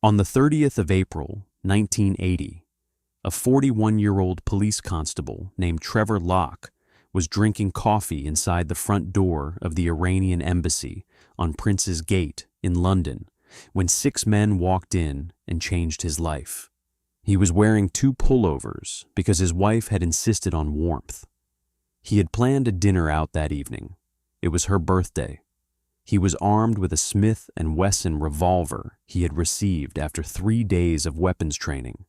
On the 30th of April, 1980, a 41-year-old police constable named Trevor Lock was drinking coffee inside the front door of the Iranian Embassy on Prince's Gate in London when 6 men walked in and changed his life. He was wearing 2 pullovers because his wife had insisted on warmth. He had planned a dinner out that evening. It was her birthday. He was armed with a Smith & Wesson revolver he had received after 3 days of weapons training,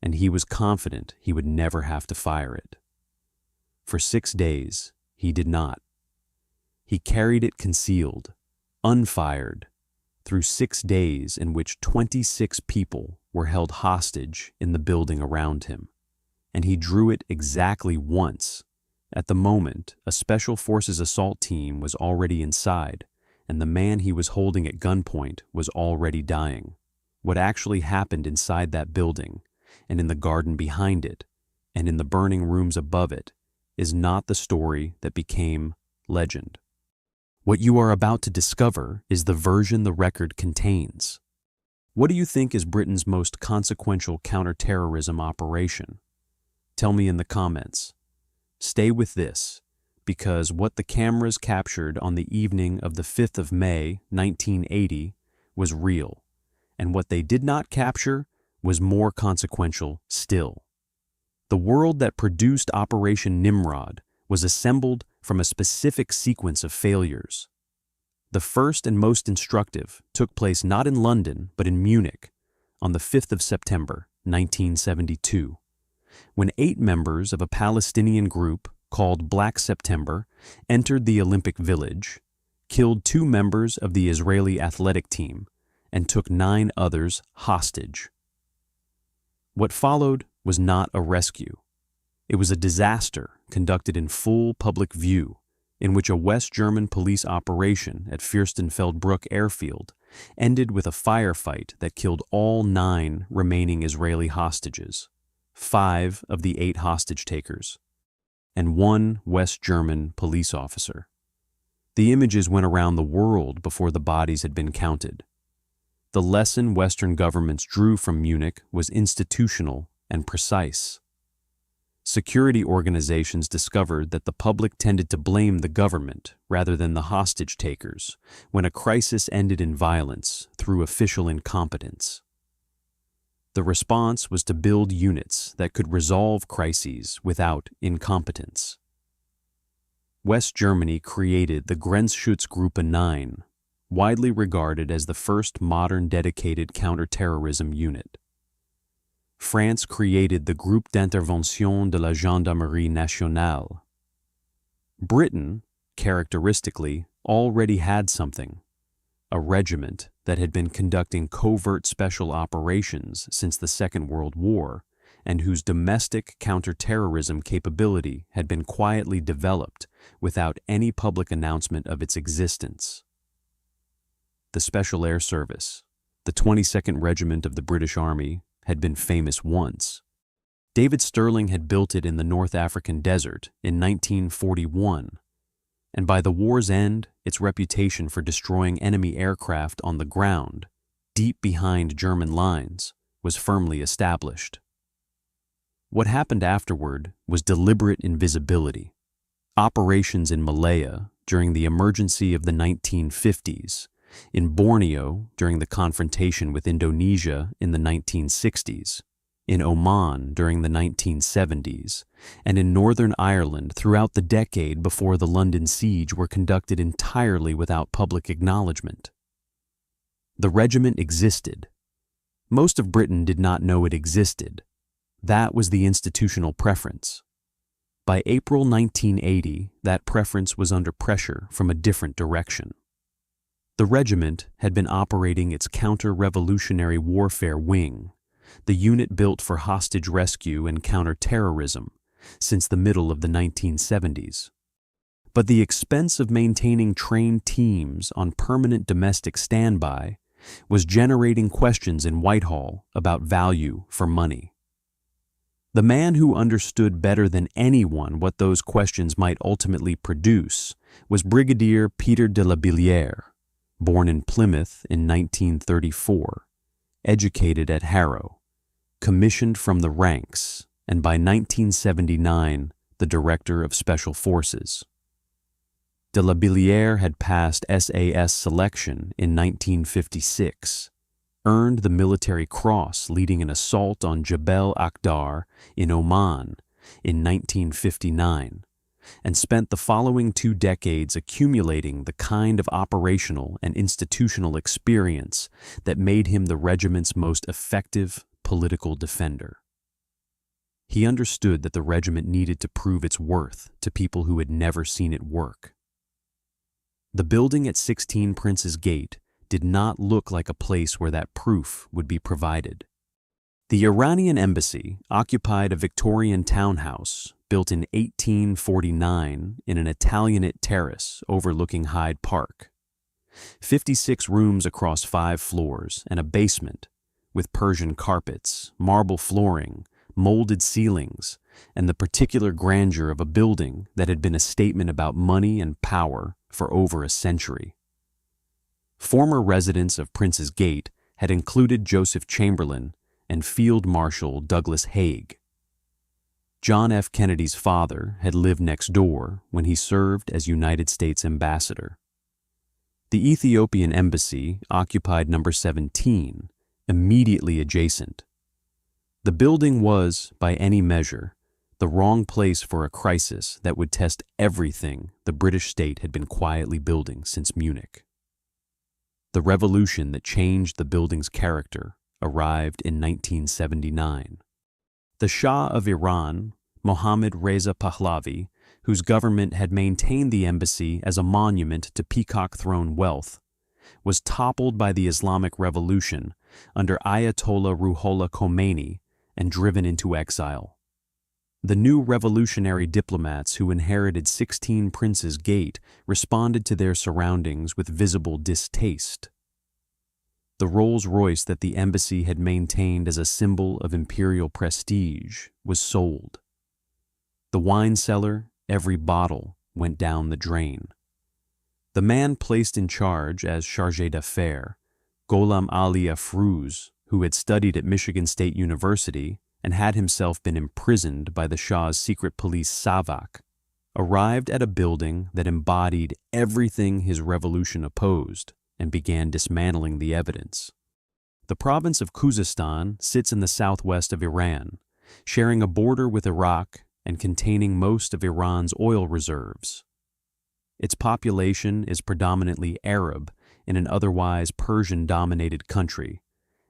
and he was confident he would never have to fire it. For 6 days, he did not. He carried it concealed, unfired, through 6 days in which 26 people were held hostage in the building around him, and he drew it exactly once. At the moment, a Special Forces assault team was already inside, and the man he was holding at gunpoint was already dying. What actually happened inside that building, and in the garden behind it, and in the burning rooms above it, is not the story that became legend. What you are about to discover is the version the record contains. What do you think is Britain's most consequential counter-terrorism operation? Tell me in the comments. Stay with this, because what the cameras captured on the evening of the 5th of May, 1980, was real, and what they did not capture was more consequential still. The world that produced Operation Nimrod was assembled from a specific sequence of failures. The first and most instructive took place not in London, but in Munich, on the 5th of September, 1972, when 8 members of a Palestinian group called Black September entered the Olympic Village, killed 2 members of the Israeli athletic team, and took 9 others hostage. What followed was not a rescue. It was a disaster conducted in full public view, in which a West German police operation at Fürstenfeldbruck airfield ended with a firefight that killed all 9 remaining Israeli hostages, 5 of the 8 hostage takers, and 1 West German police officer. The images went around the world before the bodies had been counted. The lesson Western governments drew from Munich was institutional and precise. Security organizations discovered that the public tended to blame the government rather than the hostage takers when a crisis ended in violence through official incompetence. The response was to build units that could resolve crises without incompetence. West Germany created the Grenzschutzgruppe 9, widely regarded as the first modern dedicated counter-terrorism unit. France created the Groupe d'Intervention de la Gendarmerie Nationale. Britain, characteristically, already had something, a regiment that had been conducting covert special operations since the Second World War and whose domestic counter-terrorism capability had been quietly developed without any public announcement of its existence. The Special Air Service, the 22nd Regiment of the British Army, had been famous once. David Stirling had built it in the North African desert in 1941, and by the war's end, its reputation for destroying enemy aircraft on the ground, deep behind German lines, was firmly established. What happened afterward was deliberate invisibility. Operations in Malaya during the emergency of the 1950s, in Borneo during the confrontation with Indonesia in the 1960s, in Oman during the 1970s, and in Northern Ireland throughout the decade before the London siege were conducted entirely without public acknowledgement. The regiment existed. Most of Britain did not know it existed. That was the institutional preference. By April 1980, that preference was under pressure from a different direction. The regiment had been operating its counter-revolutionary warfare wing, the unit built for hostage rescue and counter-terrorism, since the middle of the 1970s. But the expense of maintaining trained teams on permanent domestic standby was generating questions in Whitehall about value for money. The man who understood better than anyone what those questions might ultimately produce was Brigadier Peter de la Billière, born in Plymouth in 1934, educated at Harrow, commissioned from the ranks, and by 1979, the Director of Special Forces. De la Billière had passed SAS selection in 1956, earned the Military Cross leading an assault on Jebel Akhdar in Oman in 1959, and spent the following 2 decades accumulating the kind of operational and institutional experience that made him the regiment's most effective political defender. He understood that the regiment needed to prove its worth to people who had never seen it work. The building at 16 Prince's Gate did not look like a place where that proof would be provided. The Iranian Embassy occupied a Victorian townhouse built in 1849 in an Italianate terrace overlooking Hyde Park. 56 rooms across 5 floors and a basement with Persian carpets, marble flooring, molded ceilings, and the particular grandeur of a building that had been a statement about money and power for over a century. Former residents of Prince's Gate had included Joseph Chamberlain and Field Marshal Douglas Haig. John F. Kennedy's father had lived next door when he served as United States Ambassador. The Ethiopian Embassy occupied number 17, immediately adjacent. The building was, by any measure, the wrong place for a crisis that would test everything the British state had been quietly building since Munich. The revolution that changed the building's character arrived in 1979. The Shah of Iran, Mohammad Reza Pahlavi, whose government had maintained the embassy as a monument to peacock throne wealth, was toppled by the Islamic Revolution under Ayatollah Ruhollah Khomeini and driven into exile. The new revolutionary diplomats who inherited 16 Prince's Gate responded to their surroundings with visible distaste. The Rolls-Royce that the embassy had maintained as a symbol of imperial prestige was sold. The wine cellar, every bottle, went down the drain. The man placed in charge as chargé d'affaires, Gholam Ali Afrouz, who had studied at Michigan State University and had himself been imprisoned by the Shah's secret police Savak, arrived at a building that embodied everything his revolution opposed and began dismantling the evidence. The province of Khuzestan sits in the southwest of Iran, sharing a border with Iraq and containing most of Iran's oil reserves. Its population is predominantly Arab in an otherwise Persian-dominated country,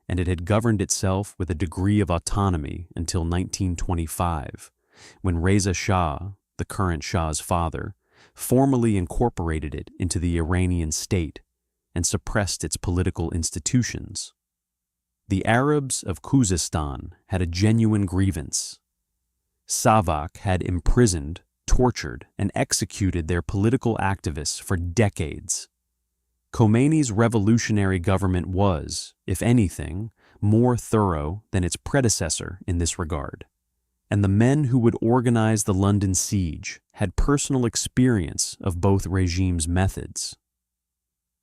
and it had governed itself with a degree of autonomy until 1925, when Reza Shah, the current Shah's father, formally incorporated it into the Iranian state and suppressed its political institutions. The Arabs of Khuzestan had a genuine grievance. Savak had imprisoned, tortured, and executed their political activists for decades. Khomeini's revolutionary government was, if anything, more thorough than its predecessor in this regard, and the men who would organize the London siege had personal experience of both regimes' methods.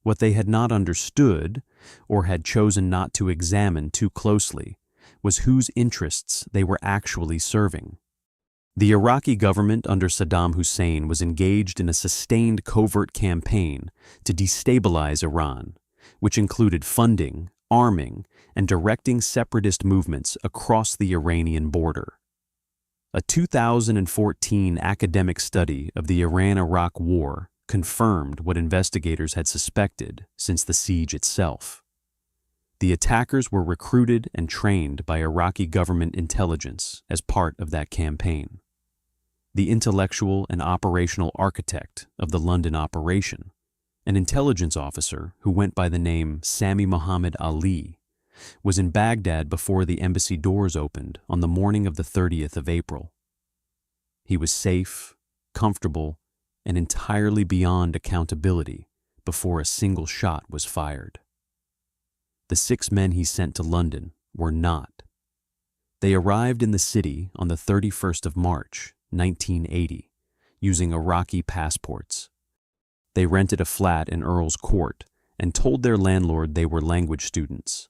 What they had not understood, or had chosen not to examine too closely, was whose interests they were actually serving. The Iraqi government under Saddam Hussein was engaged in a sustained covert campaign to destabilize Iran, which included funding, arming, and directing separatist movements across the Iranian border. A 2014 academic study of the Iran-Iraq War confirmed what investigators had suspected since the siege itself. The attackers were recruited and trained by Iraqi government intelligence as part of that campaign. The intellectual and operational architect of the London operation, an intelligence officer who went by the name Sami Muhammad Ali, was in Baghdad before the embassy doors opened on the morning of the 30th of April. He was safe, comfortable, and entirely beyond accountability before a single shot was fired. The 6 men he sent to London were not. They arrived in the city on the 31st of March, 1980, using Iraqi passports. They rented a flat in Earl's Court and told their landlord they were language students.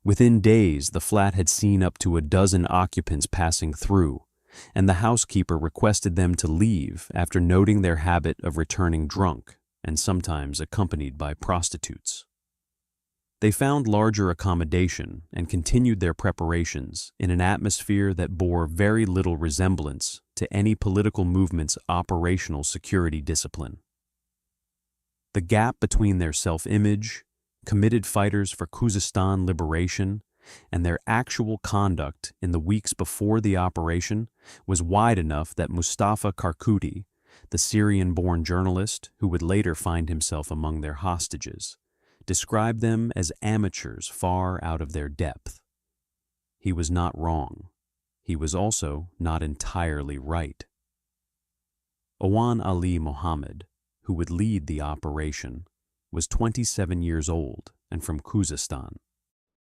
Within days, the flat had seen up to a dozen occupants passing through, and the housekeeper requested them to leave after noting their habit of returning drunk and sometimes accompanied by prostitutes. They found larger accommodation and continued their preparations in an atmosphere that bore very little resemblance to any political movement's operational security discipline. The gap between their self-image, committed fighters for Khuzestan liberation, and their actual conduct in the weeks before the operation was wide enough that Mustafa Karkuti, the Syrian-born journalist who would later find himself among their hostages, described them as amateurs far out of their depth. He was not wrong. He was also not entirely right. Owan Ali Mohammed, who would lead the operation, was 27 years old and from Khuzestan.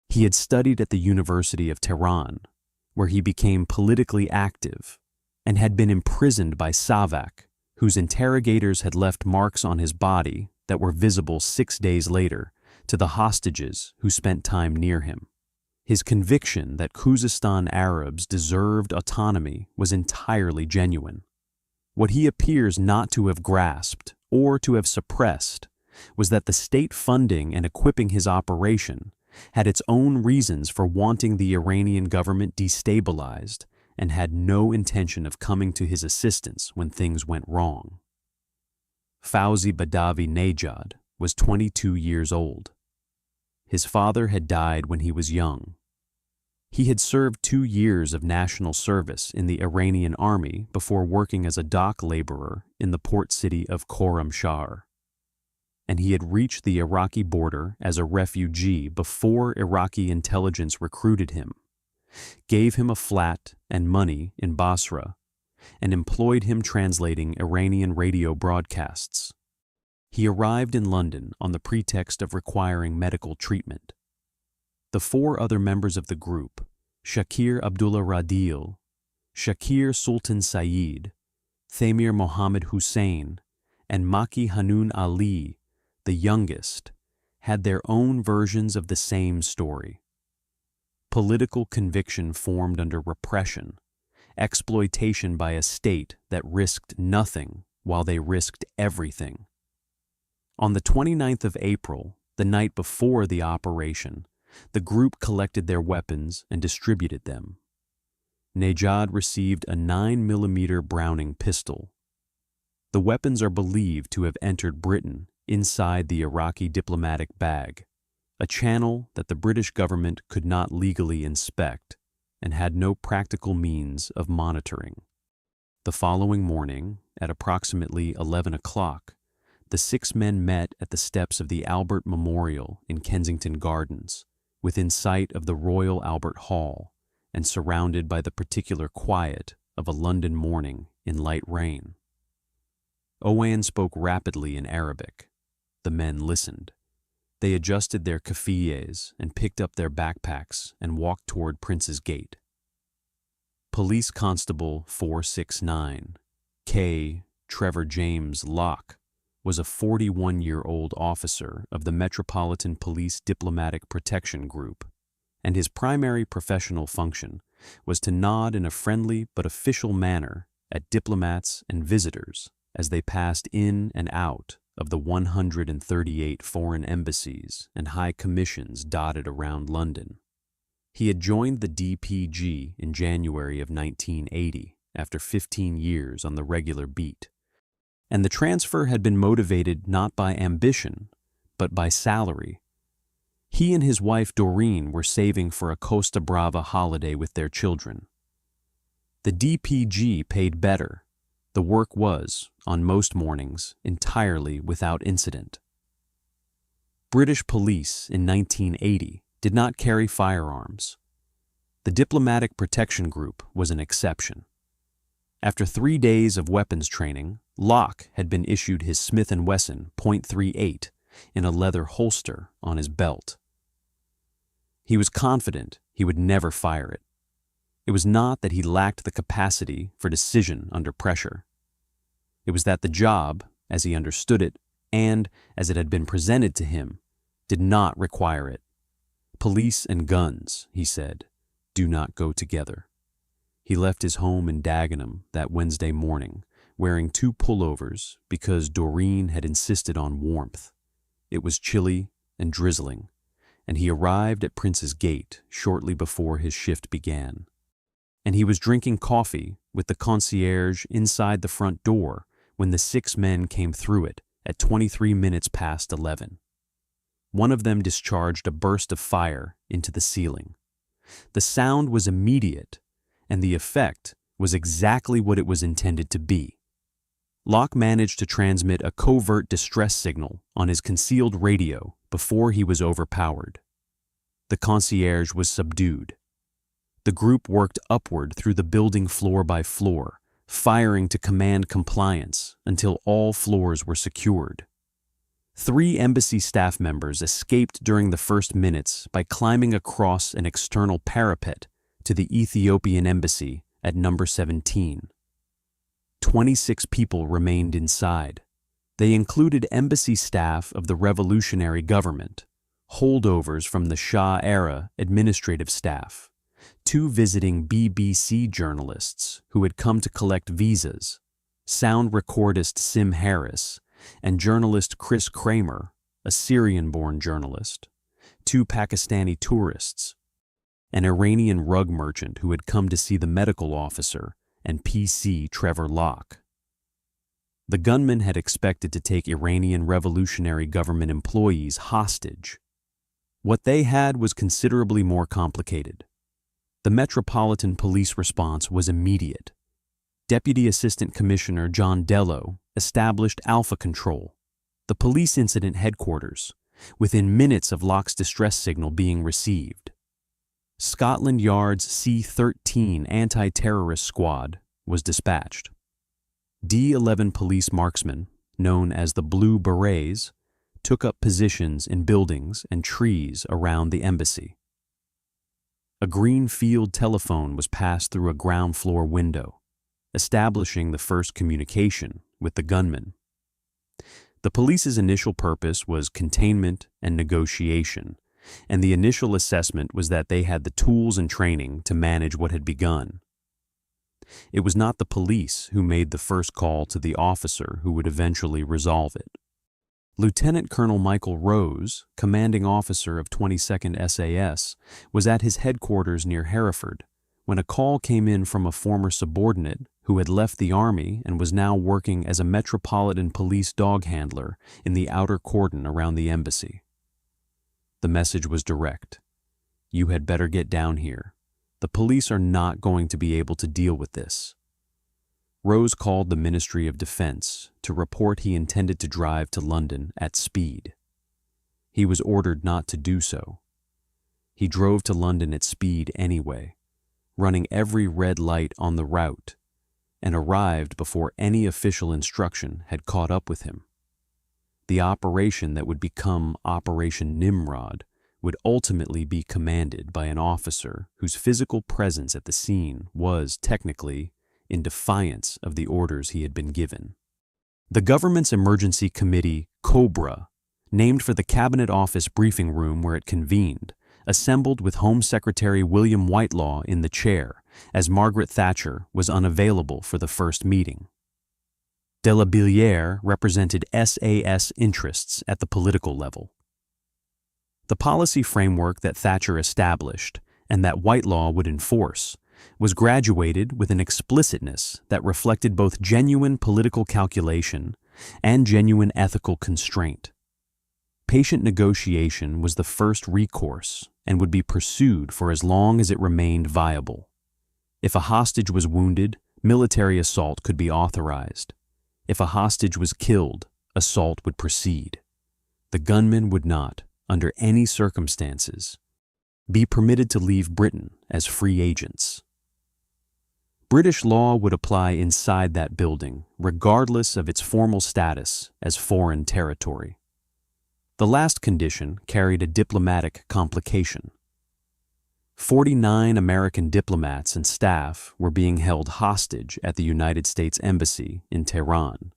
He had studied at the University of Tehran, where he became politically active, and had been imprisoned by Savak, whose interrogators had left marks on his body that were visible 6 days later to the hostages who spent time near him. His conviction that Khuzestan Arabs deserved autonomy was entirely genuine. What he appears not to have grasped or to have suppressed was that the state funding and equipping his operation had its own reasons for wanting the Iranian government destabilized and had no intention of coming to his assistance when things went wrong. Fauzi Badavi Nejad was 22 years old. His father had died when he was young. He had served 2 years of national service in the Iranian army before working as a dock laborer in the port city of Khorramshahr. And he had reached the Iraqi border as a refugee before Iraqi intelligence recruited him, gave him a flat and money in Basra, and employed him translating Iranian radio broadcasts. He arrived in London on the pretext of requiring medical treatment. The 4 other members of the group, Shakir Abdullah Radil, Shakir Sultan Saeed, Thamir Mohammed Hussein, and Maki Hanun Ali, the youngest, had their own versions of the same story. Political conviction formed under repression, exploitation by a state that risked nothing while they risked everything. On the 29th of April, the night before the operation, the group collected their weapons and distributed them. Nejad received a 9mm Browning pistol. The weapons are believed to have entered Britain inside the Iraqi diplomatic bag, a channel that the British government could not legally inspect and had no practical means of monitoring. The following morning, at approximately 11 o'clock, the 6 men met at the steps of the Albert Memorial in Kensington Gardens, within sight of the Royal Albert Hall and surrounded by the particular quiet of a London morning in light rain. Owan spoke rapidly in Arabic. The men listened. They adjusted their keffiyehs and picked up their backpacks and walked toward Prince's Gate. Police Constable 469, K. Trevor James Lock, was a 41-year-old officer of the Metropolitan Police Diplomatic Protection Group, and his primary professional function was to nod in a friendly but official manner at diplomats and visitors as they passed in and out of the 138 foreign embassies and high commissions dotted around London. He had joined the DPG in January of 1980 after 15 years on the regular beat, and the transfer had been motivated not by ambition, but by salary. He and his wife Doreen were saving for a Costa Brava holiday with their children. The DPG paid better. The work was, on most mornings, entirely without incident. British police in 1980 did not carry firearms. The Diplomatic Protection Group was an exception. After 3 days of weapons training, Locke had been issued his Smith & Wesson .38 in a leather holster on his belt. He was confident he would never fire it. It was not that he lacked the capacity for decision under pressure. It was that the job, as he understood it, and as it had been presented to him, did not require it. Police and guns, he said, do not go together. He left his home in Dagenham that Wednesday morning, wearing 2 pullovers because Doreen had insisted on warmth. It was chilly and drizzling, and he arrived at Prince's Gate shortly before his shift began. And he was drinking coffee with the concierge inside the front door when the 6 men came through it at 23 minutes past 11. One of them discharged a burst of fire into the ceiling. The sound was immediate, and the effect was exactly what it was intended to be. Lock managed to transmit a covert distress signal on his concealed radio before he was overpowered. The concierge was subdued. The group worked upward through the building floor by floor, firing to command compliance until all floors were secured. 3 embassy staff members escaped during the first minutes by climbing across an external parapet to the Ethiopian Embassy at number 17. 26 people remained inside. They included embassy staff of the revolutionary government, holdovers from the Shah-era administrative staff, 2 visiting BBC journalists who had come to collect visas, sound recordist Sim Harris, and journalist Chris Kramer, a Syrian-born journalist, 2 Pakistani tourists, an Iranian rug merchant who had come to see the medical officer, and PC Trevor Lock. The gunmen had expected to take Iranian Revolutionary Government employees hostage. What they had was considerably more complicated. The Metropolitan Police response was immediate. Deputy Assistant Commissioner John Dello established Alpha Control, the police incident headquarters, within minutes of Lock's distress signal being received. Scotland Yard's C-13 anti-terrorist squad was dispatched. D-11 police marksmen, known as the Blue Berets, took up positions in buildings and trees around the embassy. A green field telephone was passed through a ground floor window, establishing the first communication with the gunmen. The police's initial purpose was containment and negotiation, and the initial assessment was that they had the tools and training to manage what had begun. It was not the police who made the first call to the officer who would eventually resolve it. Lieutenant Colonel Michael Rose, commanding officer of 22nd SAS, was at his headquarters near Hereford when a call came in from a former subordinate who had left the army and was now working as a Metropolitan Police dog handler in the outer cordon around the embassy. The message was direct. You had better get down here. The police are not going to be able to deal with this. Rose called the Ministry of Defense to report he intended to drive to London at speed. He was ordered not to do so. He drove to London at speed anyway, running every red light on the route, and arrived before any official instruction had caught up with him. The operation that would become Operation Nimrod would ultimately be commanded by an officer whose physical presence at the scene was, technically, in defiance of the orders he had been given. The government's emergency committee, COBRA, named for the Cabinet Office briefing room where it convened, assembled with Home Secretary William Whitelaw in the chair, as Margaret Thatcher was unavailable for the first meeting. De la Billière represented SAS interests at the political level. The policy framework that Thatcher established and that Whitelaw would enforce was graduated with an explicitness that reflected both genuine political calculation and genuine ethical constraint. Patient negotiation was the first recourse and would be pursued for as long as it remained viable. If a hostage was wounded, military assault could be authorized. If a hostage was killed, assault would proceed. The gunmen would not, under any circumstances, be permitted to leave Britain as free agents. British law would apply inside that building, regardless of its formal status as foreign territory. The last condition carried a diplomatic complication. 49 American diplomats and staff were being held hostage at the United States Embassy in Tehran,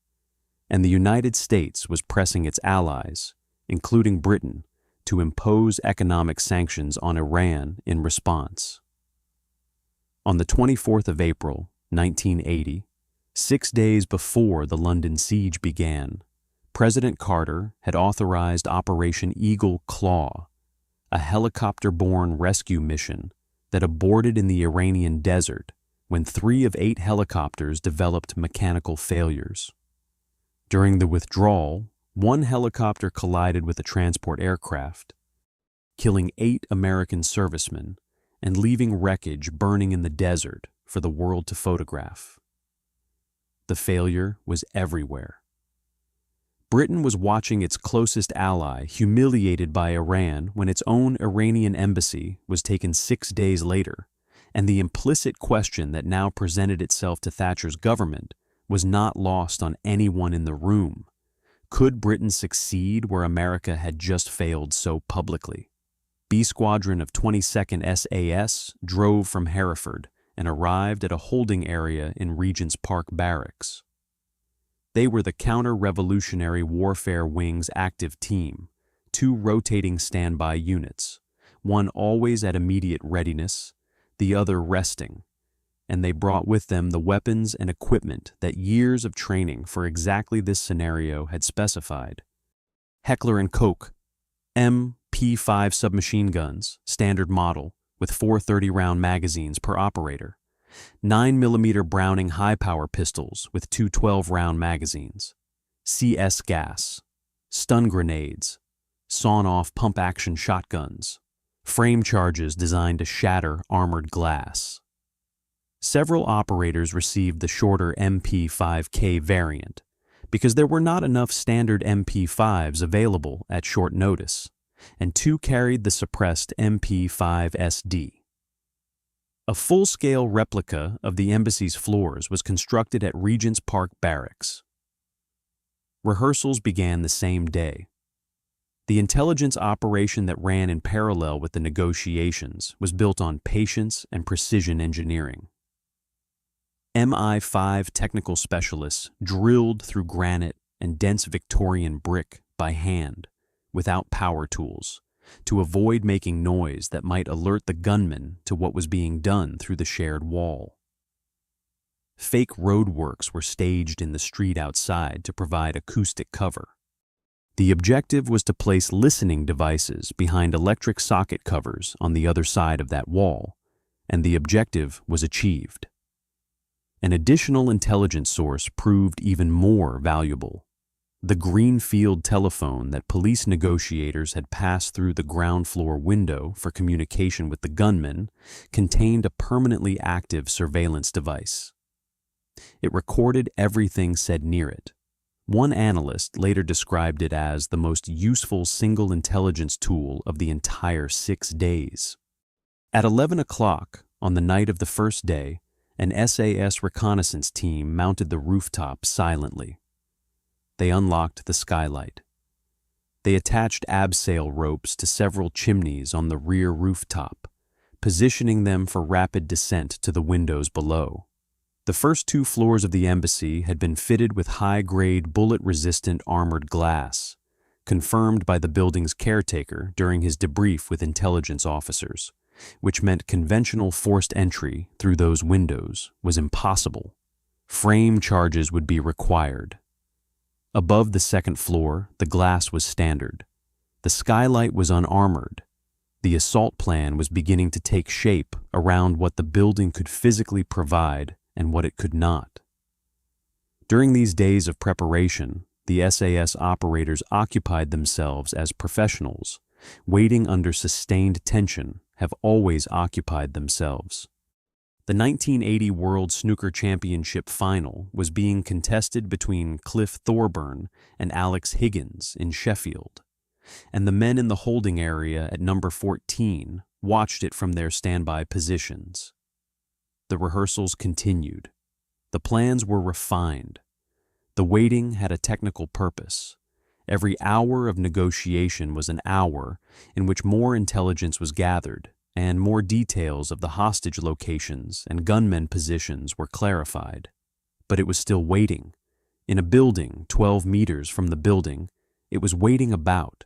and the United States was pressing its allies, including Britain, to impose economic sanctions on Iran in response. On the 24th of April, 1980, 6 days before the London siege began, President Carter had authorized Operation Eagle Claw, a helicopter-borne rescue mission that aborted in the Iranian desert when 3 of 8 helicopters developed mechanical failures. During the withdrawal, 1 helicopter collided with a transport aircraft, killing 8 American servicemen and leaving wreckage burning in the desert for the world to photograph. The failure was everywhere. Britain was watching its closest ally humiliated by Iran when its own Iranian embassy was taken 6 days later, and the implicit question that now presented itself to Thatcher's government was not lost on anyone in the room. Could Britain succeed where America had just failed so publicly? B Squadron of 22nd SAS drove from Hereford and arrived at a holding area in Regent's Park Barracks. They were the Counter-Revolutionary Warfare Wing's active team, 2 rotating standby units, one always at immediate readiness, the other resting, and they brought with them the weapons and equipment that years of training for exactly this scenario had specified. Heckler & Koch MP5 submachine guns, standard model, with 4 30-round magazines per operator. 9mm Browning high-power pistols with 2 12-round magazines. CS gas. Stun grenades. Sawn-off pump-action shotguns. Frame charges designed to shatter armored glass. Several operators received the shorter MP5K variant because there were not enough standard MP5s available at short notice, and 2 carried the suppressed MP5SD. A full-scale replica of the embassy's floors was constructed at Regent's Park Barracks. Rehearsals began the same day. The intelligence operation that ran in parallel with the negotiations was built on patience and precision engineering. MI5 technical specialists drilled through granite and dense Victorian brick by hand, without power tools, to avoid making noise that might alert the gunmen to what was being done through the shared wall. Fake roadworks were staged in the street outside to provide acoustic cover. The objective was to place listening devices behind electric socket covers on the other side of that wall, and the objective was achieved. An additional intelligence source proved even more valuable. The greenfield telephone that police negotiators had passed through the ground floor window for communication with the gunmen contained a permanently active surveillance device. It recorded everything said near it. One analyst later described it as the most useful single intelligence tool of the entire 6 days. At 11 o'clock on the night of the first day, an SAS reconnaissance team mounted the rooftop silently. They unlocked the skylight. They attached abseil ropes to several chimneys on the rear rooftop, positioning them for rapid descent to the windows below. The first 2 floors of the embassy had been fitted with high-grade, bullet-resistant armored glass, confirmed by the building's caretaker during his debrief with intelligence officers, which meant conventional forced entry through those windows was impossible. Frame charges would be required. Above the 2nd floor, the glass was standard. The skylight was unarmored. The assault plan was beginning to take shape around what the building could physically provide and what it could not. During these days of preparation, the SAS operators occupied themselves as professionals, waiting under sustained tension, have always occupied themselves. The 1980 World Snooker Championship final was being contested between Cliff Thorburn and Alex Higgins in Sheffield, and the men in the holding area at number 14 watched it from their standby positions. The rehearsals continued. The plans were refined. The waiting had a technical purpose. Every hour of negotiation was an hour in which more intelligence was gathered, and more details of the hostage locations and gunmen positions were clarified. But it was still waiting. In a building 12 meters from the building, it was waiting about.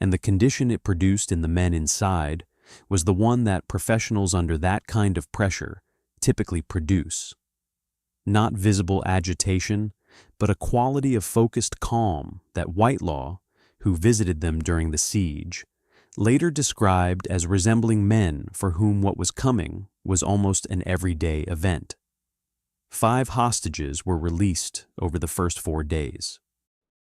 and the condition it produced in the men inside was the one that professionals under that kind of pressure typically produce. Not visible agitation, but a quality of focused calm that Whitelaw, who visited them during the siege, later described as resembling men for whom what was coming was almost an everyday event. 5 hostages were released over the first 4 days.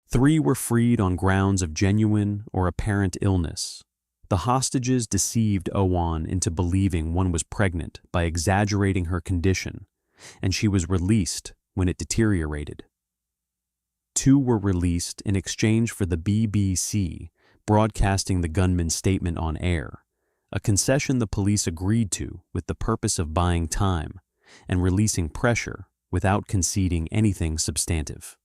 3 were freed on grounds of genuine or apparent illness. The hostages deceived Owan into believing one was pregnant by exaggerating her condition, and she was released when it deteriorated. 2 were released in exchange for the BBC broadcasting the gunman's statement on air, a concession the police agreed to with the purpose of buying time and releasing pressure without conceding anything substantive.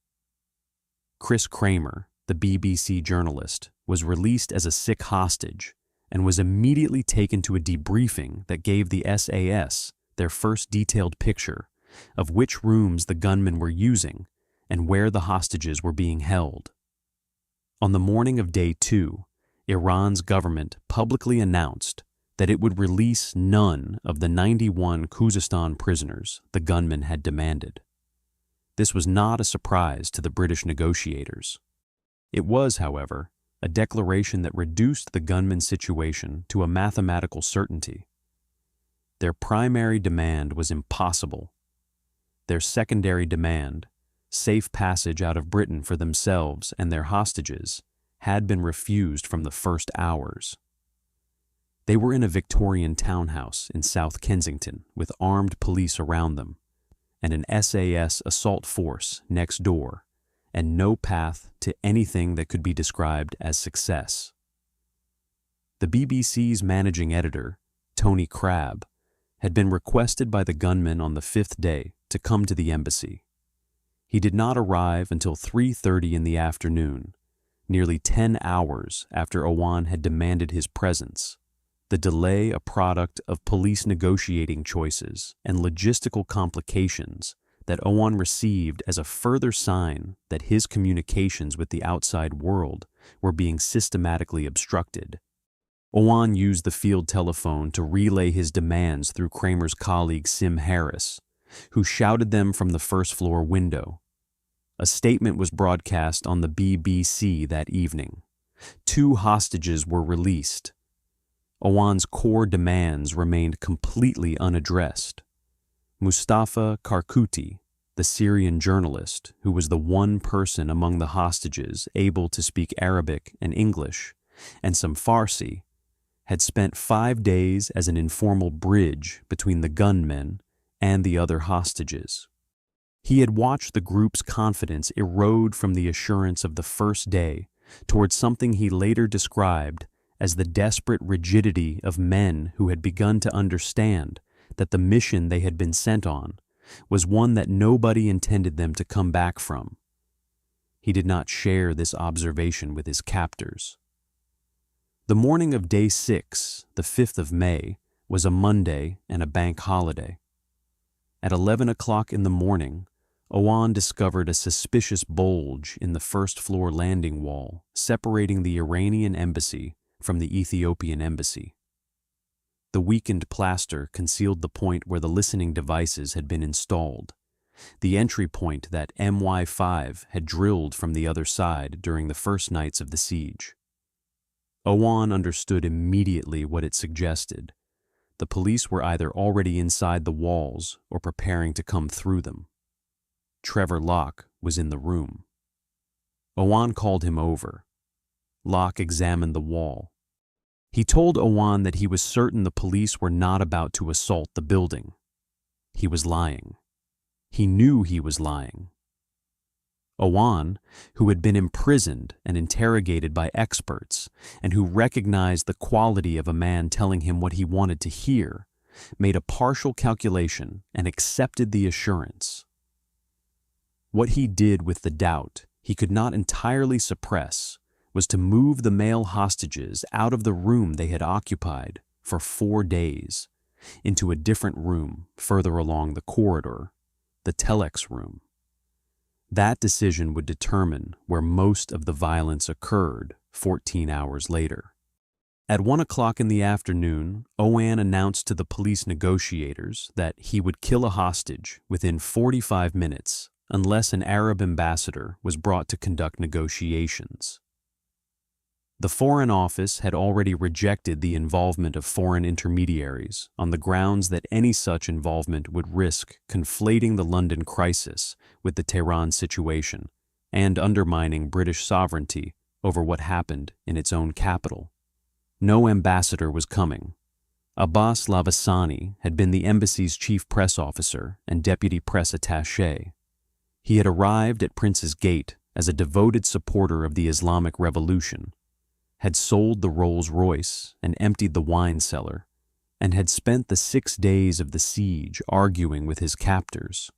Chris Kramer, the BBC journalist, was released as a sick hostage and was immediately taken to a debriefing that gave the SAS their first detailed picture of which rooms the gunmen were using and where the hostages were being held. On the morning of day 2, Iran's government publicly announced that it would release none of the 91 Khuzestan prisoners the gunmen had demanded. This was not a surprise to the British negotiators. It was, however, a declaration that reduced the gunmen's situation to a mathematical certainty. Their primary demand was impossible. Their secondary demand, safe passage out of Britain for themselves and their hostages, had been refused from the first hours. They were in a Victorian townhouse in South Kensington with armed police around them, and an SAS assault force next door, and no path to anything that could be described as success. The BBC's managing editor, Tony Crabb, had been requested by the gunmen on the 5th day to come to the embassy. He did not arrive until 3:30 in the afternoon, nearly 10 hours after Owan had demanded his presence, the delay a product of police negotiating choices and logistical complications that Owan received as a further sign that his communications with the outside world were being systematically obstructed. Owan used the field telephone to relay his demands through Kramer's colleague Sim Harris, who shouted them from the first-floor window. A statement was broadcast on the BBC that evening. 2 hostages were released. Owan's core demands remained completely unaddressed. Mustafa Karkuti, the Syrian journalist, who was the one person among the hostages able to speak Arabic and English, and some Farsi, had spent 5 days as an informal bridge between the gunmen and the other hostages. He had watched the group's confidence erode from the assurance of the first day towards something he later described as the desperate rigidity of men who had begun to understand that the mission they had been sent on was one that nobody intended them to come back from. He did not share this observation with his captors. The morning of day 6, the 5th of May, was a Monday and a bank holiday. At 11 o'clock in the morning, Owan discovered a suspicious bulge in the first-floor landing wall separating the Iranian Embassy from the Ethiopian Embassy. The weakened plaster concealed the point where the listening devices had been installed, the entry point that MY5 had drilled from the other side during the first nights of the siege. Owan understood immediately what it suggested. The police were either already inside the walls or preparing to come through them. Trevor Lock was in the room. Owan called him over. Lock examined the wall. He told Owan that he was certain the police were not about to assault the building. He was lying. He knew he was lying. Owan, who had been imprisoned and interrogated by experts and who recognized the quality of a man telling him what he wanted to hear, made a partial calculation and accepted the assurance. What he did with the doubt he could not entirely suppress was to move the male hostages out of the room they had occupied for 4 days into a different room further along the corridor, the telex room. That decision would determine where most of the violence occurred 14 hours later. At 1 o'clock in the afternoon, Owan announced to the police negotiators that he would kill a hostage within 45 minutes unless an Arab ambassador was brought to conduct negotiations. The Foreign Office had already rejected the involvement of foreign intermediaries on the grounds that any such involvement would risk conflating the London crisis with the Tehran situation and undermining British sovereignty over what happened in its own capital. No ambassador was coming. Abbas Lavasani had been the embassy's chief press officer and deputy press attaché. He had arrived at Prince's Gate as a devoted supporter of the Islamic Revolution, had sold the Rolls-Royce and emptied the wine cellar, and had spent the 6 days of the siege arguing with his captors.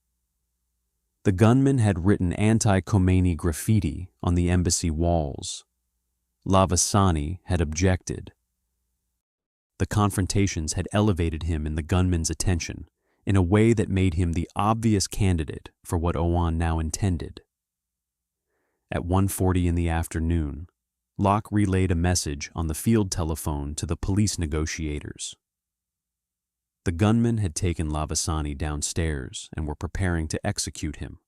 The gunmen had written anti-Khomeini graffiti on the embassy walls. Lavasani had objected. The confrontations had elevated him in the gunmen's attention in a way that made him the obvious candidate for what Owan now intended. At 1:40 in the afternoon, Lock relayed a message on the field telephone to the police negotiators. The gunmen had taken Lavasani downstairs and were preparing to execute him.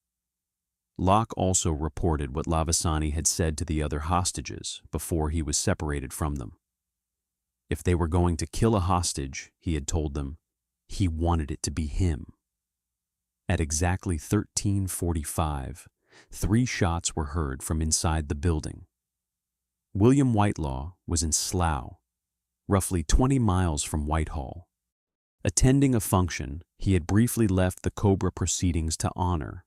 Lock also reported what Lavasani had said to the other hostages before he was separated from them. If they were going to kill a hostage, he had told them, he wanted it to be him. At exactly 13:45, 3 shots were heard from inside the building. William Whitelaw was in Slough, roughly 20 miles from Whitehall. Attending a function he had briefly left the Cobra proceedings to honor.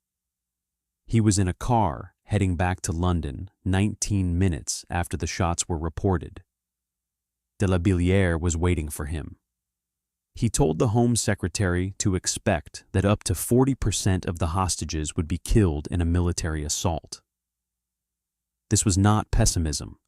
He was in a car heading back to London 19 minutes after the shots were reported. De la Billière was waiting for him. He told the Home Secretary to expect that up to 40% of the hostages would be killed in a military assault. This was not pessimism.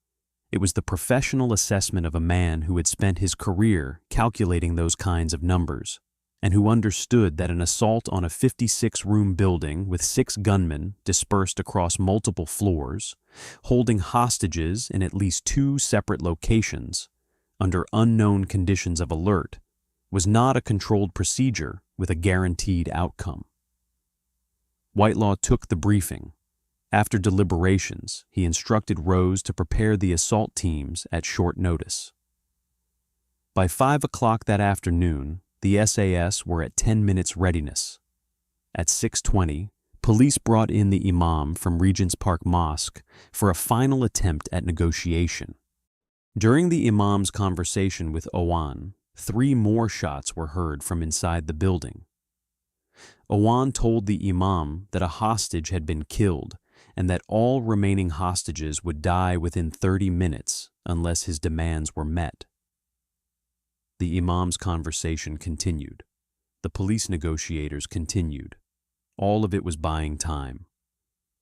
It was the professional assessment of a man who had spent his career calculating those kinds of numbers, and who understood that an assault on a 56-room building with 6 gunmen dispersed across multiple floors, holding hostages in at least 2 separate locations, under unknown conditions of alert, was not a controlled procedure with a guaranteed outcome. Whitelaw took the briefing. After deliberations, he instructed Rose to prepare the assault teams at short notice. By 5 o'clock that afternoon, the SAS were at 10 minutes readiness. At 6:20, police brought in the imam from Regent's Park Mosque for a final attempt at negotiation. During the imam's conversation with Owan, 3 more shots were heard from inside the building. Owan told the imam that a hostage had been killed and that all remaining hostages would die within 30 minutes unless his demands were met. The imam's conversation continued. The police negotiators continued. All of it was buying time.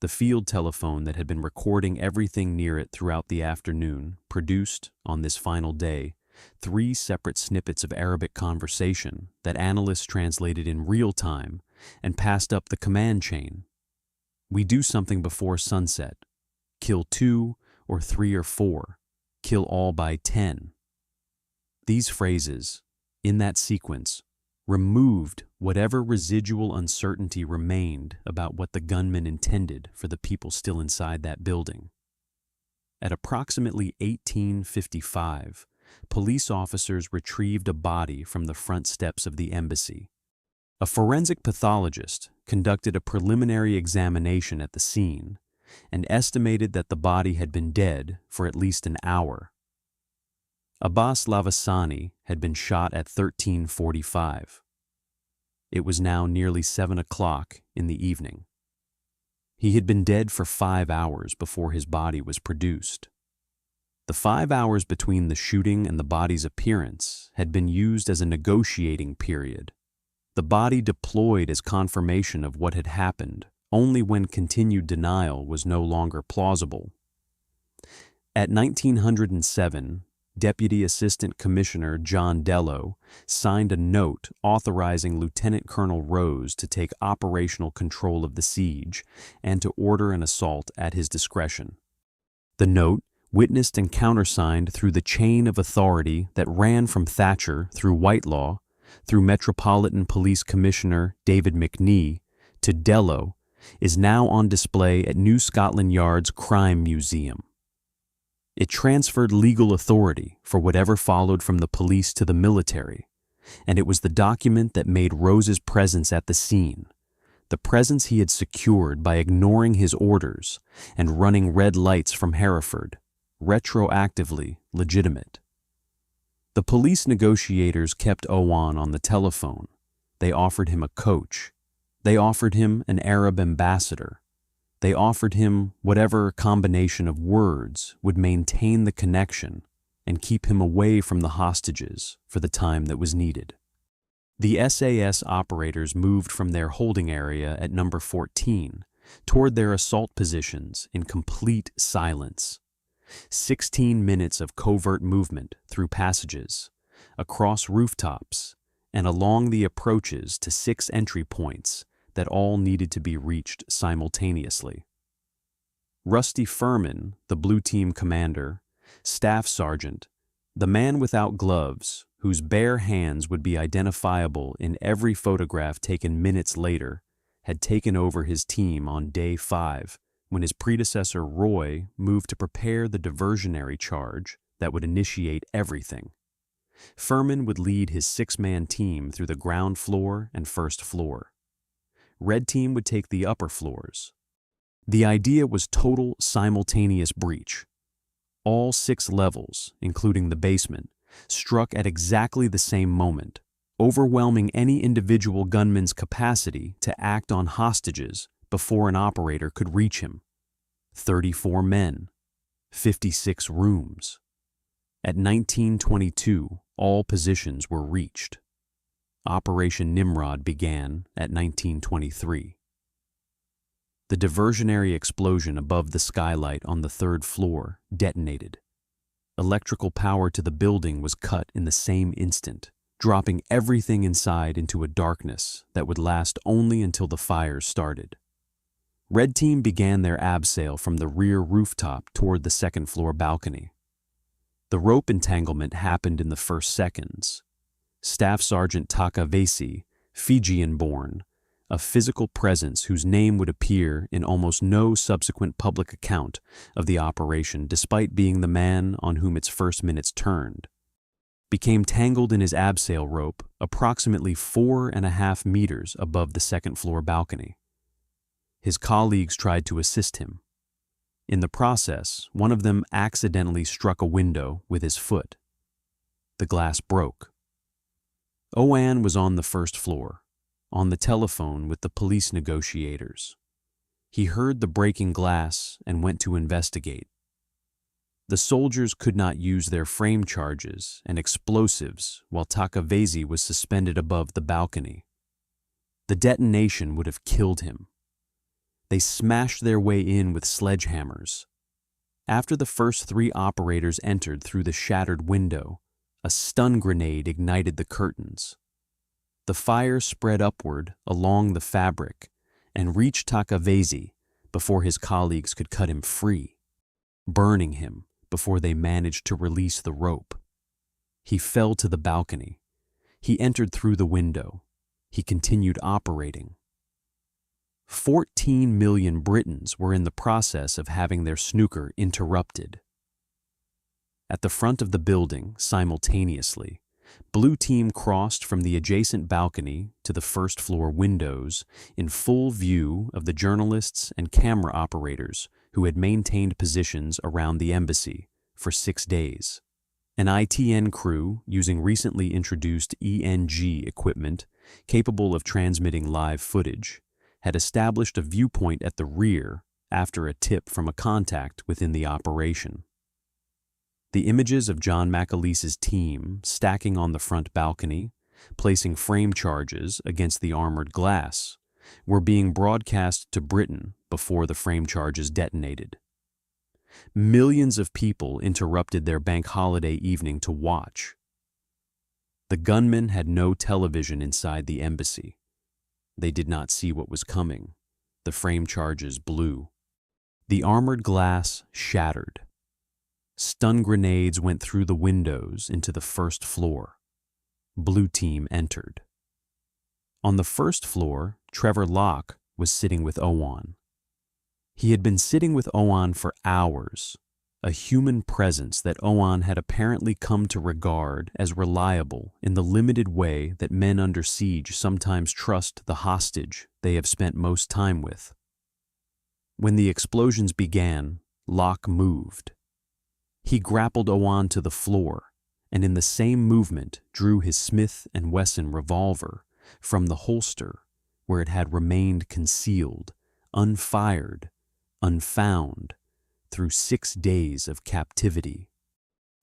The field telephone that had been recording everything near it throughout the afternoon produced, on this final day, 3 separate snippets of Arabic conversation that analysts translated in real time and passed up the command chain. We do something before sunset. Kill 2 or 3 or 4. Kill all by 10. These phrases, in that sequence, removed whatever residual uncertainty remained about what the gunmen intended for the people still inside that building. At approximately 18:55, police officers retrieved a body from the front steps of the embassy. A forensic pathologist conducted a preliminary examination at the scene and estimated that the body had been dead for at least an hour. Abbas Lavasani had been shot at 13:45. It was now nearly 7 o'clock in the evening. He had been dead for 5 hours before his body was produced. The 5 hours between the shooting and the body's appearance had been used as a negotiating period. The body deployed as confirmation of what had happened only when continued denial was no longer plausible. At 1907, Deputy Assistant Commissioner John Dello signed a note authorizing Lieutenant Colonel Rose to take operational control of the siege and to order an assault at his discretion. The note, witnessed and countersigned through the chain of authority that ran from Thatcher through Whitelaw, through Metropolitan Police Commissioner David McNee to Dello, is now on display at New Scotland Yard's Crime Museum. It transferred legal authority for whatever followed from the police to the military, and it was the document that made Rose's presence at the scene, the presence he had secured by ignoring his orders and running red lights from Hereford, retroactively legitimate. The police negotiators kept Owan on the telephone. They offered him a coach. They offered him an Arab ambassador. They offered him whatever combination of words would maintain the connection and keep him away from the hostages for the time that was needed. The SAS operators moved from their holding area at number 14 toward their assault positions in complete silence. 16 minutes of covert movement through passages, across rooftops, and along the approaches to 6 entry points that all needed to be reached simultaneously. Rusty Furman, the Blue Team commander, staff sergeant, the man without gloves, whose bare hands would be identifiable in every photograph taken minutes later, had taken over his team on day 5 when his predecessor Roy moved to prepare the diversionary charge that would initiate everything. Furman would lead his 6-man team through the ground floor and first floor. Red Team would take the upper floors. The idea was total simultaneous breach. All 6 levels, including the basement, struck at exactly the same moment, overwhelming any individual gunman's capacity to act on hostages before an operator could reach him. 34 men, 56 rooms. At 19:22, all positions were reached. Operation Nimrod began at 19:23. The diversionary explosion above the skylight on the 3rd floor detonated. Electrical power to the building was cut in the same instant, dropping everything inside into a darkness that would last only until the fires started. Red Team began their abseil from the rear rooftop toward the 2nd floor balcony. The rope entanglement happened in the first seconds. Staff Sergeant Takavesi, Fijian-born, a physical presence whose name would appear in almost no subsequent public account of the operation despite being the man on whom its first minutes turned, became tangled in his abseil rope approximately 4.5 meters above the 2nd floor balcony. His colleagues tried to assist him. In the process, one of them accidentally struck a window with his foot. The glass broke. Owan was on the 1st floor, on the telephone with the police negotiators. He heard the breaking glass and went to investigate. The soldiers could not use their frame charges and explosives while Takavesi was suspended above the balcony. The detonation would have killed him. They smashed their way in with sledgehammers. After the first 3 operators entered through the shattered window, a stun grenade ignited the curtains. The fire spread upward along the fabric and reached Takavesi before his colleagues could cut him free, burning him before they managed to release the rope. He fell to the balcony. He entered through the window. He continued operating. 14 million Britons were in the process of having their snooker interrupted. At the front of the building, simultaneously, Blue Team crossed from the adjacent balcony to the 1st floor windows in full view of the journalists and camera operators who had maintained positions around the embassy for 6 days. An ITN crew using recently introduced ENG equipment capable of transmitting live footage had established a viewpoint at the rear after a tip from a contact within the operation. The images of John McAleese's team stacking on the front balcony, placing frame charges against the armored glass, were being broadcast to Britain before the frame charges detonated. Millions of people interrupted their bank holiday evening to watch. The gunmen had no television inside the embassy. They did not see what was coming. The frame charges blew. The armored glass shattered. Stun grenades went through the windows into the first floor. Blue team entered. On the first floor, Trevor Lock was sitting with Owan. He had been sitting with Owan for hours, a human presence that Owan had apparently come to regard as reliable in the limited way that men under siege sometimes trust the hostage they have spent most time with. When the explosions began, Lock moved. He grappled Owan to the floor, and in the same movement drew his Smith & Wesson revolver from the holster where it had remained concealed, unfired, unfound, through 6 days of captivity.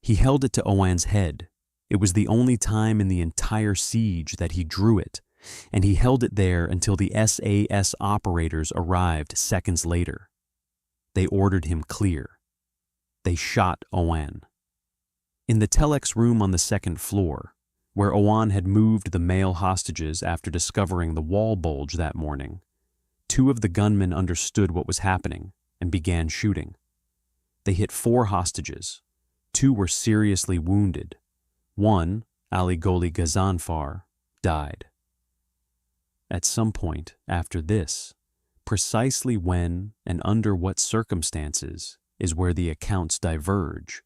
He held it to Owan's head. It was the only time in the entire siege that he drew it, and he held it there until the SAS operators arrived seconds later. They ordered him clear. They shot Owan. In the telex room on the second floor, where Owan had moved the male hostages after discovering the wall bulge that morning, 2 of the gunmen understood what was happening and began shooting. They hit 4 hostages. 2 were seriously wounded. 1, Ali Goli Ghazanfar, died. At some point after this, precisely when and under what circumstances is where the accounts diverge.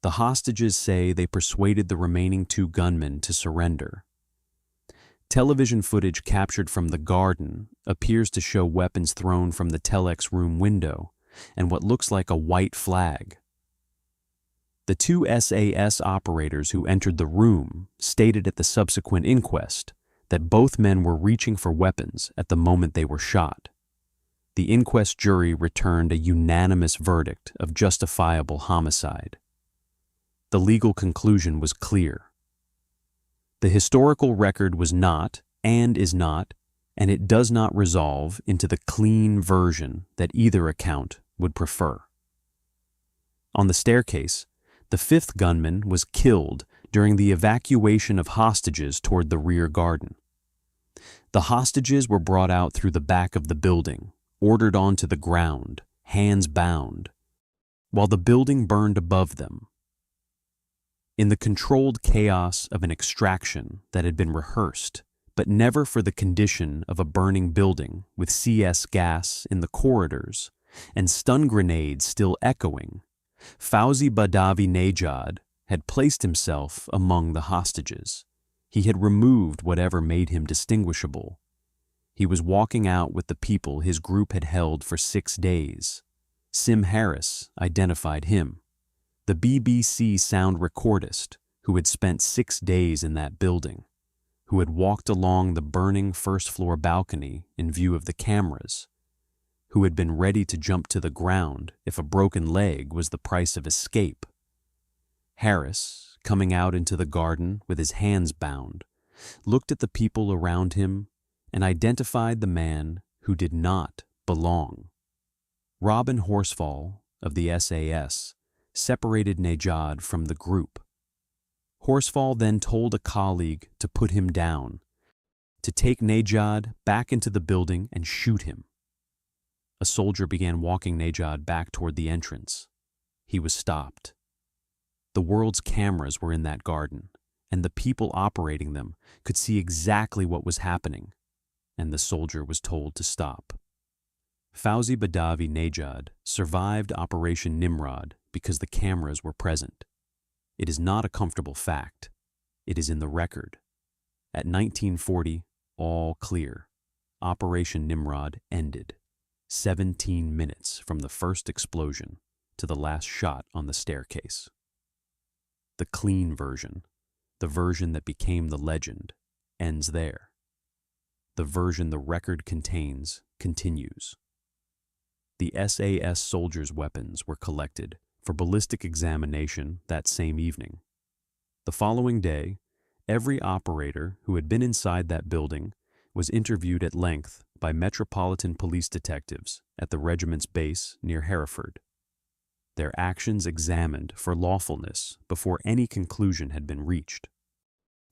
The hostages say they persuaded the remaining 2 gunmen to surrender. Television footage captured from the garden appears to show weapons thrown from the telex room window and what looks like a white flag. The 2 SAS operators who entered the room stated at the subsequent inquest that both men were reaching for weapons at the moment they were shot. The inquest jury returned a unanimous verdict of justifiable homicide. The legal conclusion was clear. The historical record was not, and is not, and it does not resolve into the clean version that either account would prefer. On the staircase, the 5th gunman was killed during the evacuation of hostages toward the rear garden. The hostages were brought out through the back of the building, ordered onto the ground, hands bound, while the building burned above them. In the controlled chaos of an extraction that had been rehearsed, but never for the condition of a burning building with CS gas in the corridors and stun grenades still echoing, Fauzi Badavi Nejad had placed himself among the hostages. He had removed whatever made him distinguishable. He was walking out with the people his group had held for 6 days. Sim Harris identified him, the BBC sound recordist who had spent 6 days in that building, who had walked along the burning first-floor balcony in view of the cameras, who had been ready to jump to the ground if a broken leg was the price of escape. Harris, coming out into the garden with his hands bound, looked at the people around him and identified the man who did not belong. Robin Horsfall of the SAS separated Nejad from the group. Horsfall then told a colleague to put him down, to take Nejad back into the building and shoot him. A soldier began walking Nejad back toward the entrance. He was stopped. The world's cameras were in that garden, and the people operating them could see exactly what was happening, and the soldier was told to stop. Fauzi Badavi Nejad survived Operation Nimrod because the cameras were present. It is not a comfortable fact. It is in the record. At 1940, all clear. Operation Nimrod ended. 17 minutes from the first explosion to the last shot on the staircase. The clean version, the version that became the legend, ends there. The version the record contains continues. The SAS soldiers' weapons were collected for ballistic examination that same evening. The following day, every operator who had been inside that building was interviewed at length by Metropolitan Police detectives at the regiment's base near Hereford. Their actions examined for lawfulness before any conclusion had been reached.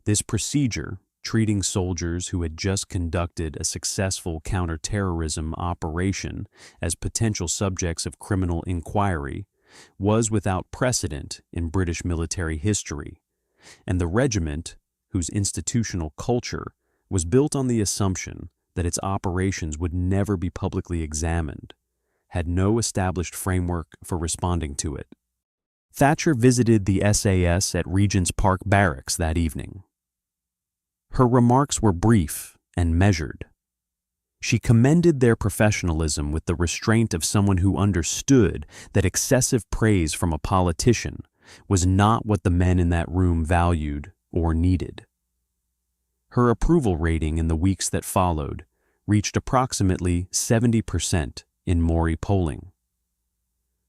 This procedure, treating soldiers who had just conducted a successful counter-terrorism operation as potential subjects of criminal inquiry, was without precedent in British military history, and the regiment, whose institutional culture was built on the assumption that its operations would never be publicly examined, had no established framework for responding to it. Thatcher visited the SAS at Regent's Park Barracks that evening. Her remarks were brief and measured. She commended their professionalism with the restraint of someone who understood that excessive praise from a politician was not what the men in that room valued or needed. Her approval rating in the weeks that followed reached approximately 70% in Maury polling.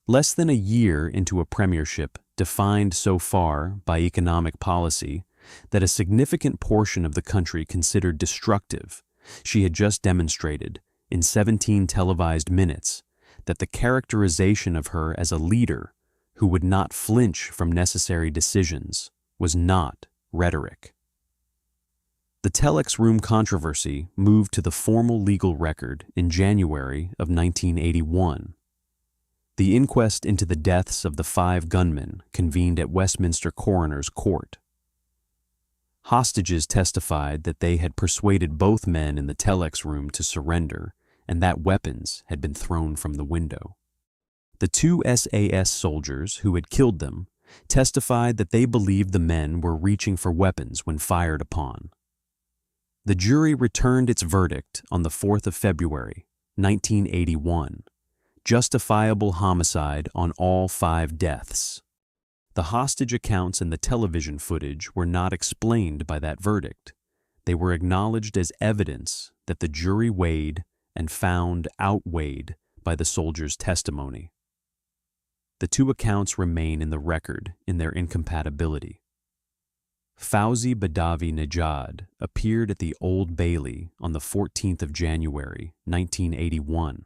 Less than a year into a premiership defined so far by economic policy that a significant portion of the country considered destructive, she had just demonstrated, in 17 televised minutes, that the characterization of her as a leader who would not flinch from necessary decisions was not rhetoric. The telex room controversy moved to the formal legal record in January of 1981. The inquest into the deaths of the 5 gunmen convened at Westminster Coroner's Court. Hostages testified that they had persuaded both men in the telex room to surrender and that weapons had been thrown from the window. The 2 SAS soldiers who had killed them testified that they believed the men were reaching for weapons when fired upon. The jury returned its verdict on the 4th of February, 1981, justifiable homicide on all 5 deaths. The hostage accounts and the television footage were not explained by that verdict. They were acknowledged as evidence that the jury weighed and found outweighed by the soldiers' testimony. The 2 accounts remain in the record in their incompatibility. Fauzi Badavi Nejad appeared at the Old Bailey on the 14th of January, 1981.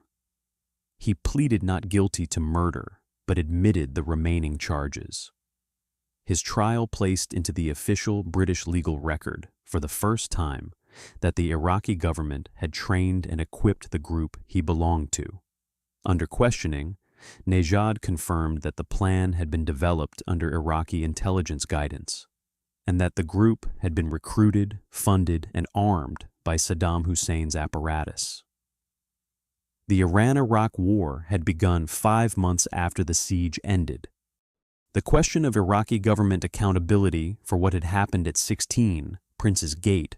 He pleaded not guilty to murder, but admitted the remaining charges. His trial placed into the official British legal record, for the first time, that the Iraqi government had trained and equipped the group he belonged to. Under questioning, Nejad confirmed that the plan had been developed under Iraqi intelligence guidance, and that the group had been recruited, funded, and armed by Saddam Hussein's apparatus. The Iran-Iraq War had begun 5 months after the siege ended. The question of Iraqi government accountability for what had happened at 16, Prince's Gate,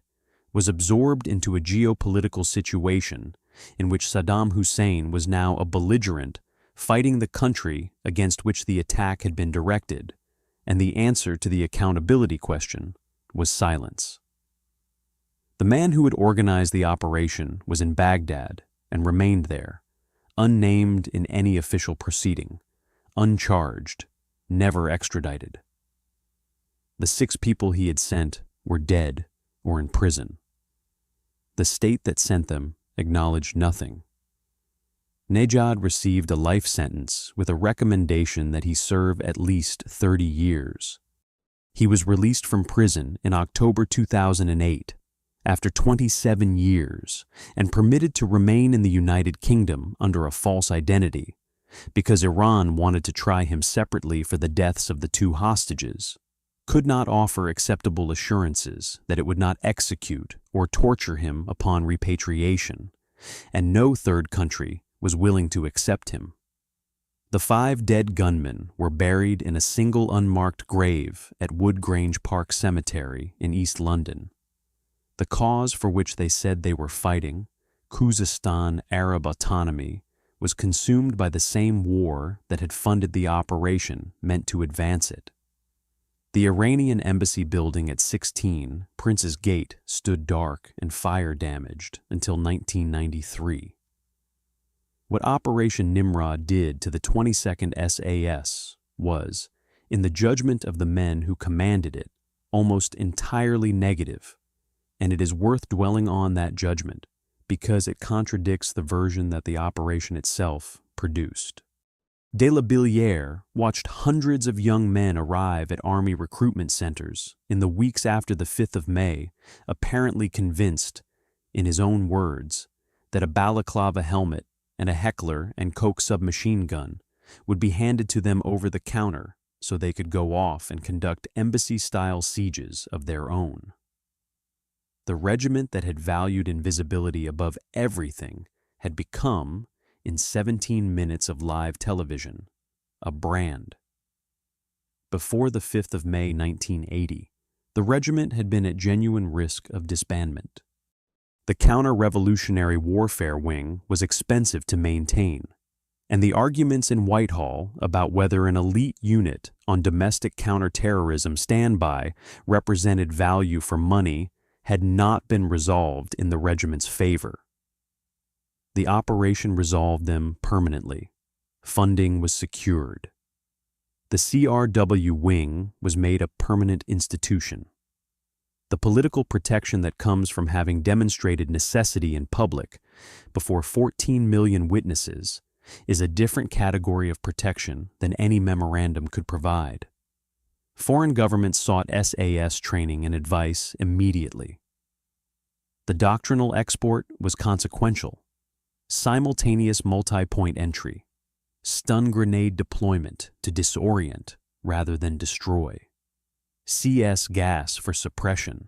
was absorbed into a geopolitical situation in which Saddam Hussein was now a belligerent, fighting the country against which the attack had been directed, and the answer to the accountability question was silence. The man who had organized the operation was in Baghdad and remained there, unnamed in any official proceeding, uncharged, never extradited. The 6 people he had sent were dead or in prison. The state that sent them acknowledged nothing. Nejad received a life sentence with a recommendation that he serve at least 30 years. He was released from prison in October 2008, after 27 years, and permitted to remain in the United Kingdom under a false identity, because Iran wanted to try him separately for the deaths of the 2 hostages, could not offer acceptable assurances that it would not execute or torture him upon repatriation, and no third country was willing to accept him. The 5 dead gunmen were buried in a single unmarked grave at Wood Grange Park Cemetery in East London. The cause for which they said they were fighting, Khuzestan Arab autonomy, was consumed by the same war that had funded the operation meant to advance it. The Iranian Embassy building at 16, Prince's Gate, stood dark and fire-damaged until 1993. What Operation Nimrod did to the 22nd SAS was, in the judgment of the men who commanded it, almost entirely negative, and it is worth dwelling on that judgment because it contradicts the version that the operation itself produced. De la Billière watched hundreds of young men arrive at Army recruitment centers in the weeks after the 5th of May, apparently convinced, in his own words, that a balaclava helmet and a Heckler & Koch submachine gun would be handed to them over the counter so they could go off and conduct embassy-style sieges of their own. The regiment that had valued invisibility above everything had become, in 17 minutes of live television, a brand. Before the 5th of May 1980, the regiment had been at genuine risk of disbandment. The counter-revolutionary warfare wing was expensive to maintain, and the arguments in Whitehall about whether an elite unit on domestic counter-terrorism standby represented value for money had not been resolved in the regiment's favor. The operation resolved them permanently. Funding was secured. The CRW wing was made a permanent institution. The political protection that comes from having demonstrated necessity in public before 14 million witnesses is a different category of protection than any memorandum could provide. Foreign governments sought SAS training and advice immediately. The doctrinal export was consequential. Simultaneous multi-point entry, stun grenade deployment to disorient rather than destroy, CS gas for suppression.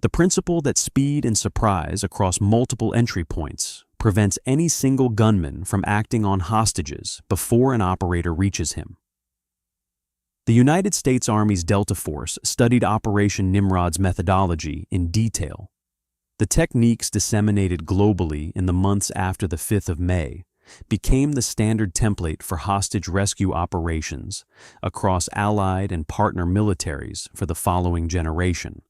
The principle that speed and surprise across multiple entry points prevents any single gunman from acting on hostages before an operator reaches him. The United States Army's Delta Force studied Operation Nimrod's methodology in detail. The techniques disseminated globally in the months after the 5th of May became the standard template for hostage rescue operations across allied and partner militaries for the following generation.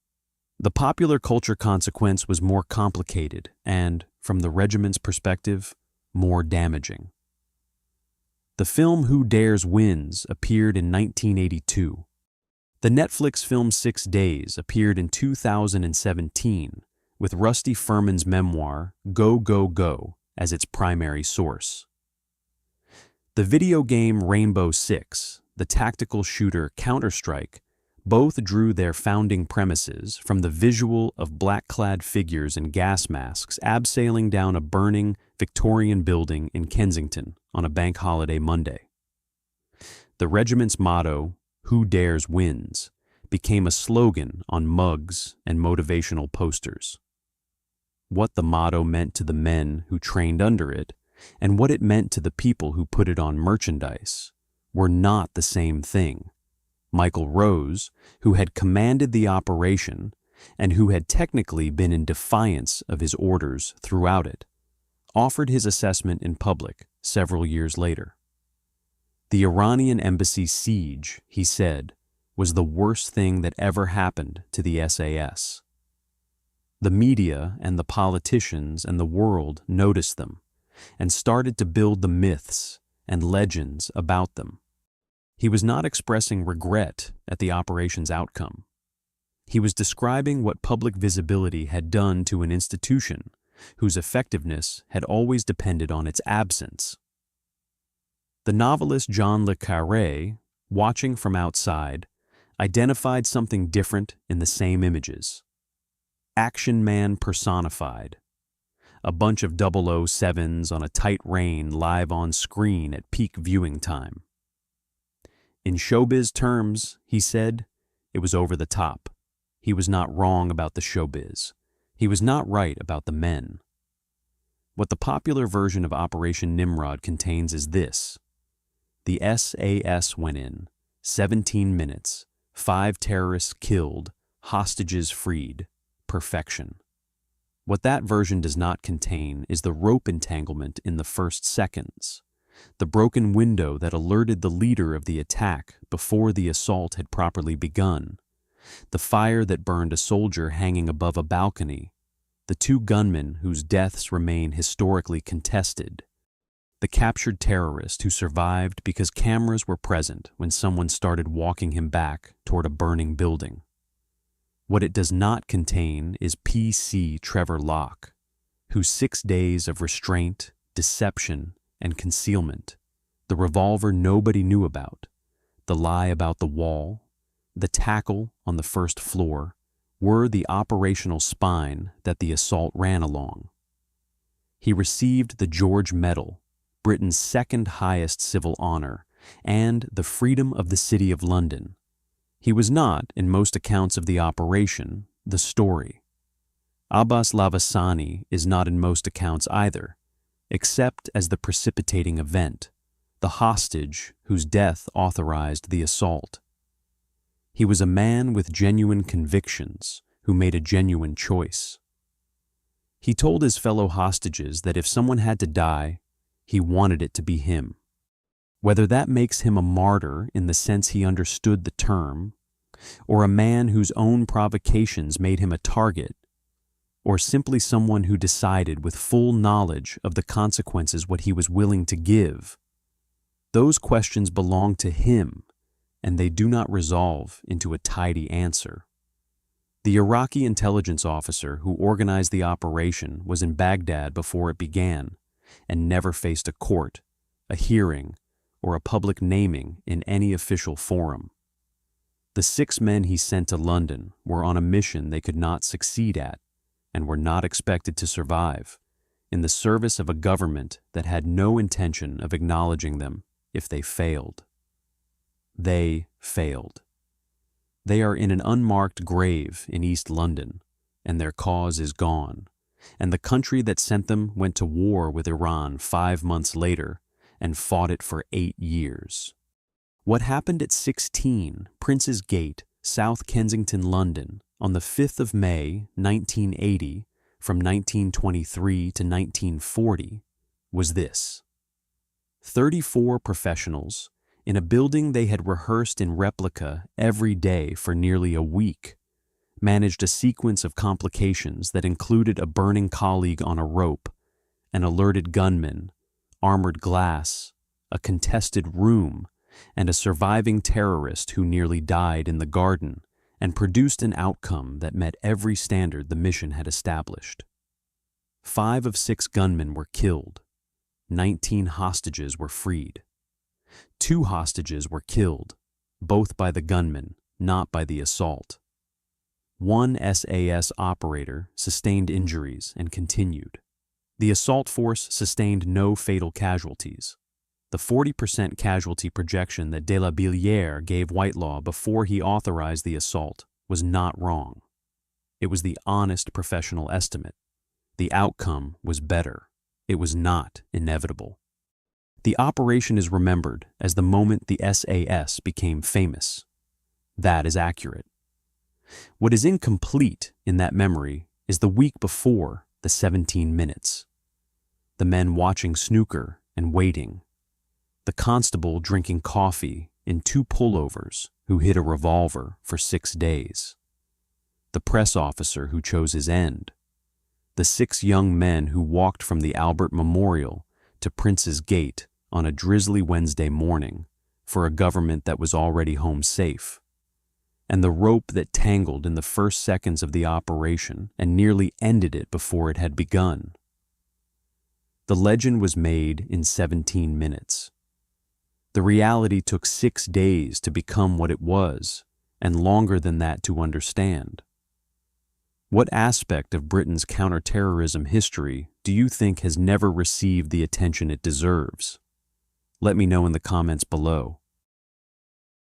The popular culture consequence was more complicated and, from the regiment's perspective, more damaging. The film Who Dares Wins appeared in 1982. The Netflix film 6 Days appeared in 2017 with Rusty Furman's memoir Go, Go, Go as its primary source. The video game Rainbow Six, the tactical shooter Counter-Strike, both drew their founding premises from the visual of black-clad figures in gas masks abseiling down a burning Victorian building in Kensington on a bank holiday Monday. The regiment's motto, Who Dares Wins, became a slogan on mugs and motivational posters. What the motto meant to the men who trained under it, and what it meant to the people who put it on merchandise, were not the same thing. Michael Rose, who had commanded the operation and who had technically been in defiance of his orders throughout it, offered his assessment in public several years later. The Iranian Embassy siege, he said, was the worst thing that ever happened to the SAS. The media and the politicians and the world noticed them and started to build the myths and legends about them. He was not expressing regret at the operation's outcome. He was describing what public visibility had done to an institution whose effectiveness had always depended on its absence. The novelist John le Carré, watching from outside, identified something different in the same images. Action Man personified. A bunch of 007s on a tight rein live on screen at peak viewing time. In showbiz terms, he said, it was over the top. He was not wrong about the showbiz. He was not right about the men. What the popular version of Operation Nimrod contains is this. The SAS went in, 17 minutes, 5 terrorists killed, hostages freed, perfection. What that version does not contain is the rope entanglement in the first seconds, the broken window that alerted the leader of the attack before the assault had properly begun, the fire that burned a soldier hanging above a balcony, the 2 gunmen whose deaths remain historically contested, the captured terrorist who survived because cameras were present when someone started walking him back toward a burning building. What it does not contain is PC Trevor Lock, whose 6 days of restraint, deception, and concealment, the revolver nobody knew about, the lie about the wall, the tackle on the first floor, were the operational spine that the assault ran along. He received the George Medal, Britain's second highest civil honor, and the freedom of the City of London. He was not, in most accounts of the operation, the story. Abbas Lavasani is not in most accounts either, except as the precipitating event, the hostage whose death authorized the assault. He was a man with genuine convictions who made a genuine choice. He told his fellow hostages that if someone had to die, he wanted it to be him. Whether that makes him a martyr in the sense he understood the term, or a man whose own provocations made him a target, or simply someone who decided with full knowledge of the consequences what he was willing to give, those questions belong to him, and they do not resolve into a tidy answer. The Iraqi intelligence officer who organized the operation was in Baghdad before it began, and never faced a court, a hearing, or a public naming in any official forum. The 6 men he sent to London were on a mission they could not succeed at, and were not expected to survive, in the service of a government that had no intention of acknowledging them if they failed. They failed. They are in an unmarked grave in East London, and their cause is gone, and the country that sent them went to war with Iran 5 months later and fought it for 8 years. What happened at 16 Prince's Gate, South Kensington, London, on the 5th of May, 1980, from 1923 to 1940, was this. 34 professionals, in a building they had rehearsed in replica every day for nearly a week, managed a sequence of complications that included a burning colleague on a rope, an alerted gunman, armored glass, a contested room, and a surviving terrorist who nearly died in the garden, and produced an outcome that met every standard the mission had established. 5 of 6 gunmen were killed. 19 hostages were freed. 2 hostages were killed, both by the gunmen, not by the assault. 1 SAS operator sustained injuries and continued. The assault force sustained no fatal casualties. The 40% casualty projection that de la Billière gave Whitelaw before he authorized the assault was not wrong. It was the honest professional estimate. The outcome was better. It was not inevitable. The operation is remembered as the moment the SAS became famous. That is accurate. What is incomplete in that memory is the week before the 17 minutes. The men watching snooker and waiting. The constable drinking coffee in 2 pullovers who hid a revolver for 6 days. The press officer who chose his end. The 6 young men who walked from the Albert Memorial to Prince's Gate on a drizzly Wednesday morning for a government that was already home safe. And the rope that tangled in the first seconds of the operation and nearly ended it before it had begun. The legend was made in 17 minutes. The reality took 6 days to become what it was, and longer than that to understand. What aspect of Britain's counter-terrorism history do you think has never received the attention it deserves? Let me know in the comments below.